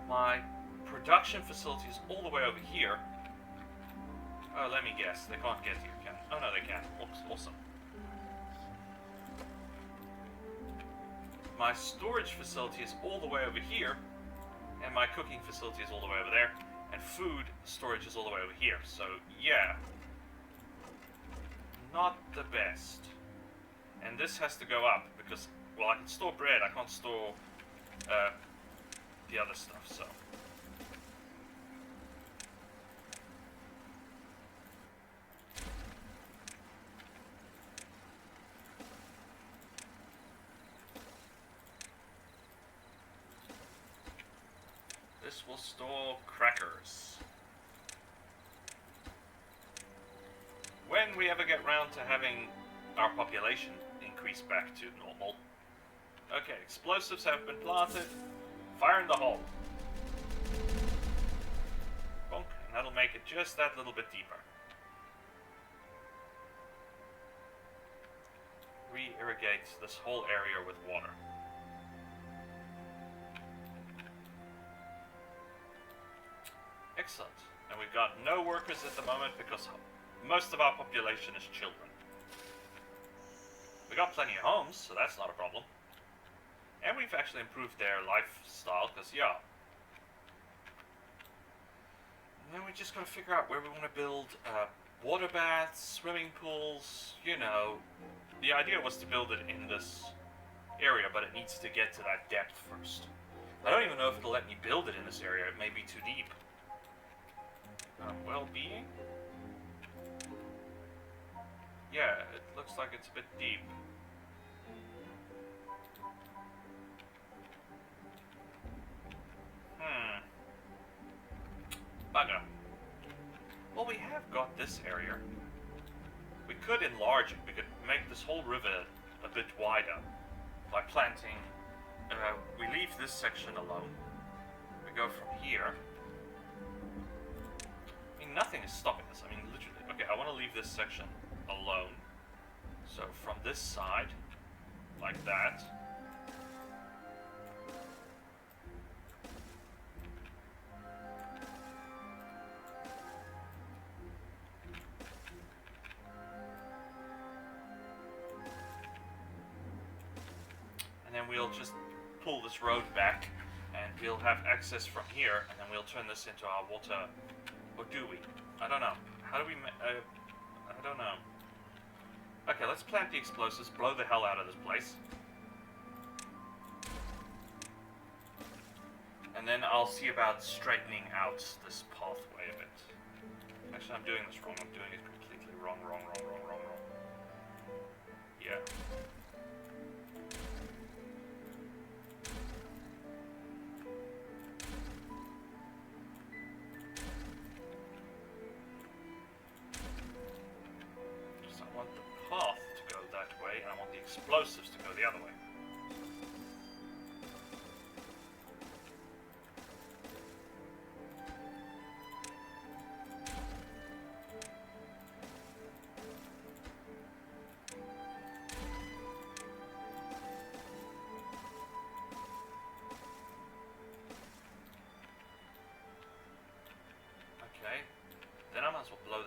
My production facility is all the way over here. Oh, let me guess. They can't get here, can they? Oh, no, they can. Oops, awesome. My storage facility is all the way over here, and my cooking facility is all the way over there, and food storage is all the way over here. So, yeah. Not the best. And this has to go up, because, well, I can store bread, I can't store the other stuff, so. This will store crackers. When we ever get round to having our population increase back to normal. Okay, explosives have been planted. Fire in the hole. Bonk, and that'll make it just that little bit deeper. Re-irrigate this whole area with water. Excellent. And we've got no workers at the moment because most of our population is children. We got plenty of homes, so that's not a problem. And we've actually improved their lifestyle, because, yeah. And then we just gotta figure out where we want to build water baths, swimming pools, you know. The idea was to build it in this area, but it needs to get to that depth first. I don't even know if it'll let me build it in this area. It may be too deep. Well-being? Yeah, it looks like it's a bit deep. Bugger. Well, we have got this area. We could enlarge it. We could make this whole river a bit wider by planting. We leave this section alone. We go from here. I mean, nothing is stopping us. I mean, literally. Okay, I want to leave this section alone. So from this side, like that. And then we'll just pull this road back, and we'll have access from here, and then we'll turn this into our water. Or do we? I don't know. How do we I don't know. Okay, let's plant the explosives, blow the hell out of this place. And then I'll see about straightening out this pathway a bit. Actually, I'm doing this wrong. I'm doing it completely wrong. Yeah. I want the path to go that way, and I want the explosives to go the other way.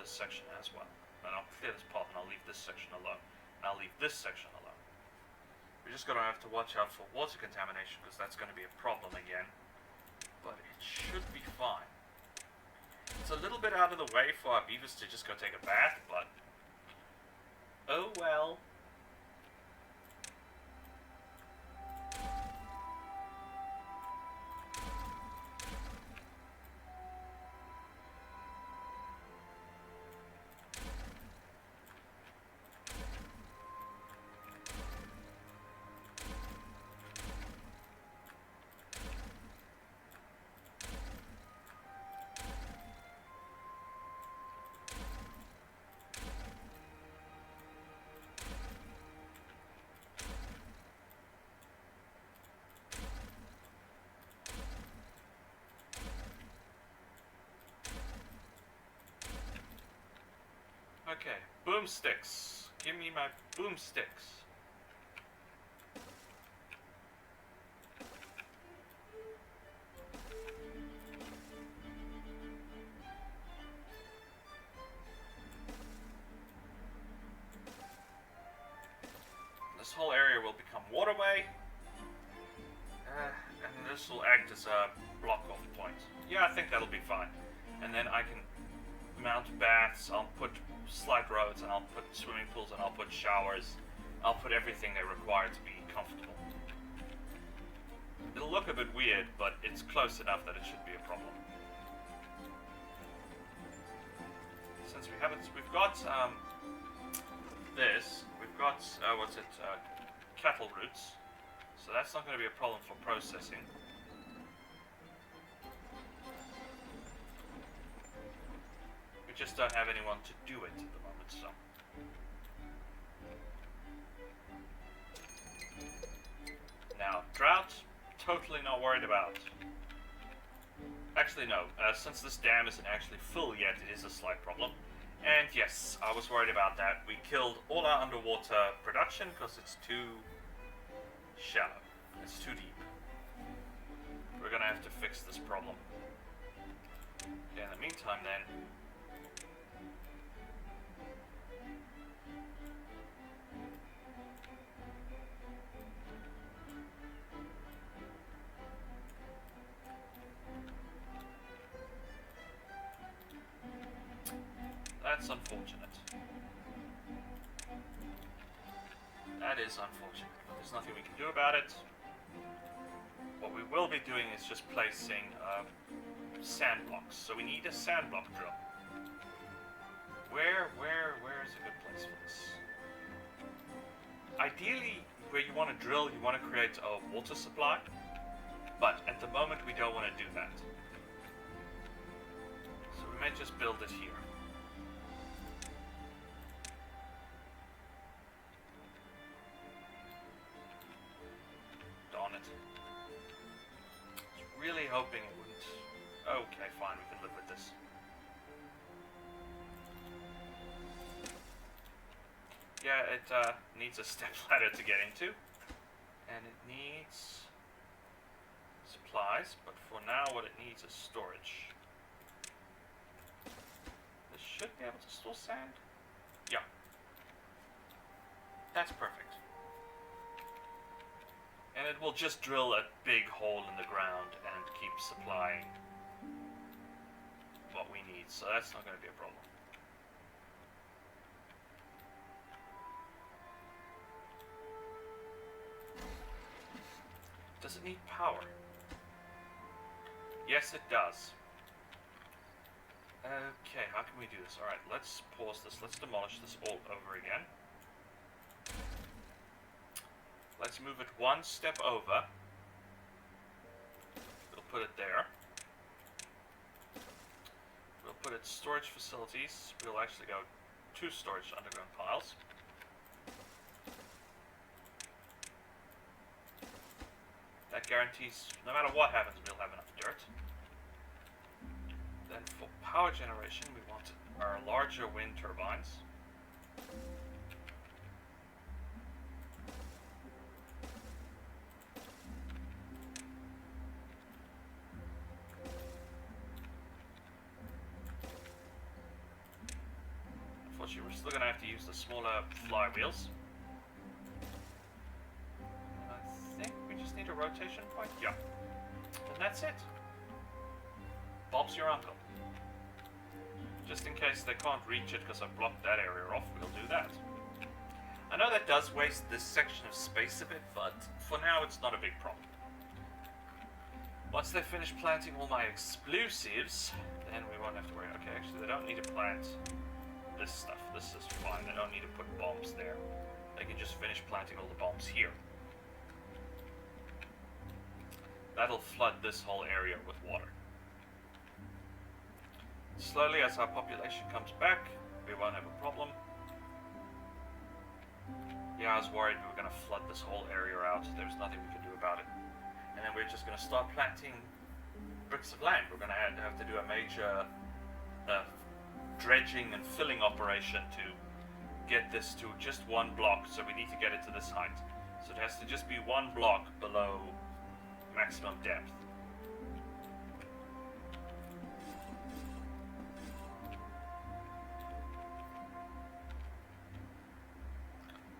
this section as well. And I'll clear this path and I'll leave this section alone. And I'll leave this section alone. We're just going to have to watch out for water contamination because that's going to be a problem again. But it should be fine. It's a little bit out of the way for our beavers to just go take a bath, but oh well. Okay, boomsticks. Give me my boomsticks. This whole area will become waterway. And this will act as a block-off point. Yeah, I think that'll be fine. And then I can mount baths, I'll put slide roads, and I'll put swimming pools, and I'll put showers. I'll put everything they require to be comfortable. It'll look a bit weird, but it's close enough that it should be a problem. Since we haven't, we've got this, we've got cattle roots, so that's not going to be a problem for processing. We just don't have anyone to do it at the moment, so. Now, drought, totally not worried about. Actually, no. Since this dam isn't actually full yet, it is a slight problem. And yes, I was worried about that. We killed all our underwater production because it's too shallow. It's too deep. We're gonna have to fix this problem. Okay, in the meantime then, that's unfortunate. That is unfortunate, but there's nothing we can do about it. What we will be doing is just placing sand blocks. So we need a sand block drill. Where is a good place for this? Ideally, where you want to drill, you want to create a water supply. But at the moment, we don't want to do that. So we may just build it here. Really hoping it wouldn't. Okay, fine, we can live with this. Yeah, it needs a step ladder to get into. And it needs supplies, but for now what it needs is storage. This should be able to store sand? Yeah. That's perfect. And it will just drill a big hole in the ground and keep supplying what we need, so that's not going to be a problem. Does it need power? Yes, it does. Okay, how can we do this? Alright, let's pause this. Let's demolish this all over again. Let's move it one step over. We'll put it there. We'll put it storage facilities. We'll actually go 2 storage underground piles. That guarantees no matter what happens, we'll have enough dirt. Then for power generation, we want our larger wind turbines. unfortunately, we're still going to have to use the smaller flywheels. And I think we just need a rotation point. Yeah. And that's it. Bob's your uncle. Just in case they can't reach it because I've blocked that area off, we'll do that. I know that does waste this section of space a bit, but for now it's not a big problem. Once they finish planting all my explosives, then we won't have to worry. Okay, actually they don't need to plant this stuff. This is fine. They don't need to put bombs there. They can just finish planting all the bombs here. That'll flood this whole area with water. Slowly, as our population comes back, we won't have a problem. Yeah, I was worried we were going to flood this whole area out. There's nothing we can do about it. And then we're just going to start planting bricks of land. We're going to have to do a major dredging and filling operation to get this to just one block. So we need to get it to this height. So it has to just be one block below maximum depth.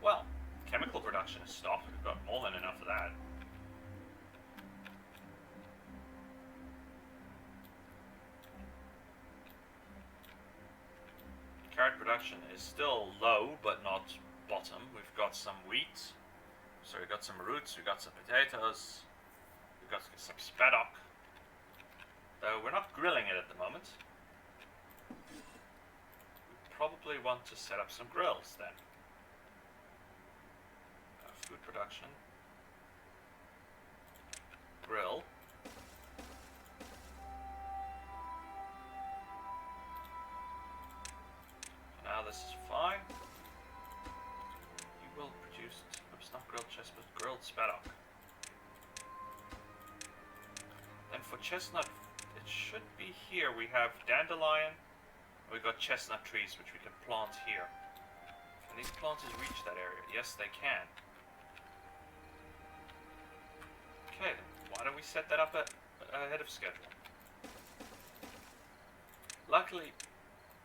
Well, chemical production has stopped. We've got more than enough of that. Carrot production is still low, but not bottom. We've got some wheat. So we've got some roots, we've got some potatoes, we've got some spaddock. Though we're not grilling it at the moment. We probably want to set up some grills then. Food production. Grill. Now this is fine. You will produce, oops, not grilled chestnut, but grilled spaddock. Then for chestnut, it should be here. We have dandelion. We've got chestnut trees which we can plant here. Can these planters reach that area? Yes, they can. Okay, then why don't we set that up ahead of schedule? Luckily,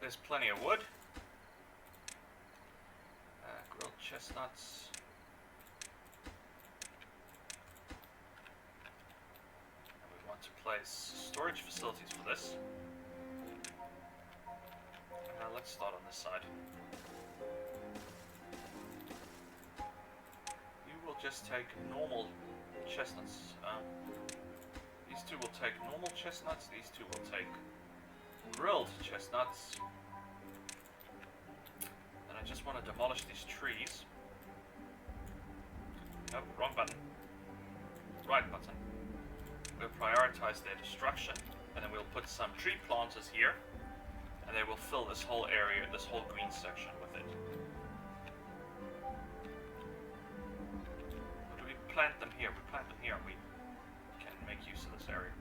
there's plenty of wood. Grilled chestnuts. And we want to place storage facilities for this. Let's start on this side. You will just take normal chestnuts. These two will take normal chestnuts. These two will take grilled chestnuts. And I just want to demolish these trees. Oh, wrong button. Right button. We'll prioritize their destruction, and then we'll put some tree planters here, and they will fill this whole area, this whole green section with it. Or do we plant them here? We plant them here, and we can make use of this area.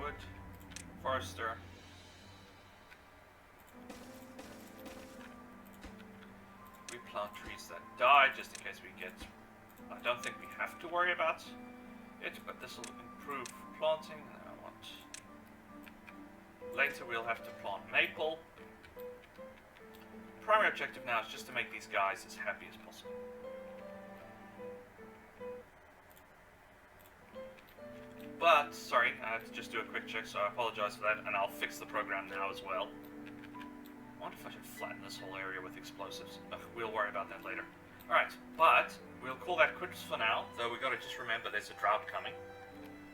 Wood, forester. We plant trees that die just in case we get. I don't think we have to worry about it, but this will improve planting. And I want. Later we'll have to plant maple. Primary objective now is just to make these guys as happy as possible. But, sorry, I have to just do a quick check, so I apologize for that, and I'll fix the program now as well. I wonder if I should flatten this whole area with explosives. Ugh, we'll worry about that later. Alright, but we'll call that quits for now, though we gotta just remember there's a drought coming.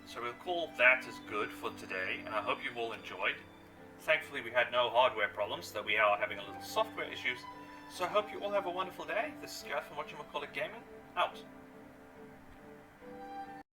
So we'll call that as good for today, and I hope you've all enjoyed. Thankfully we had no hardware problems, though we are having a little software issues. So I hope you all have a wonderful day. This is Gareth from WhatChamacallit Gaming, out.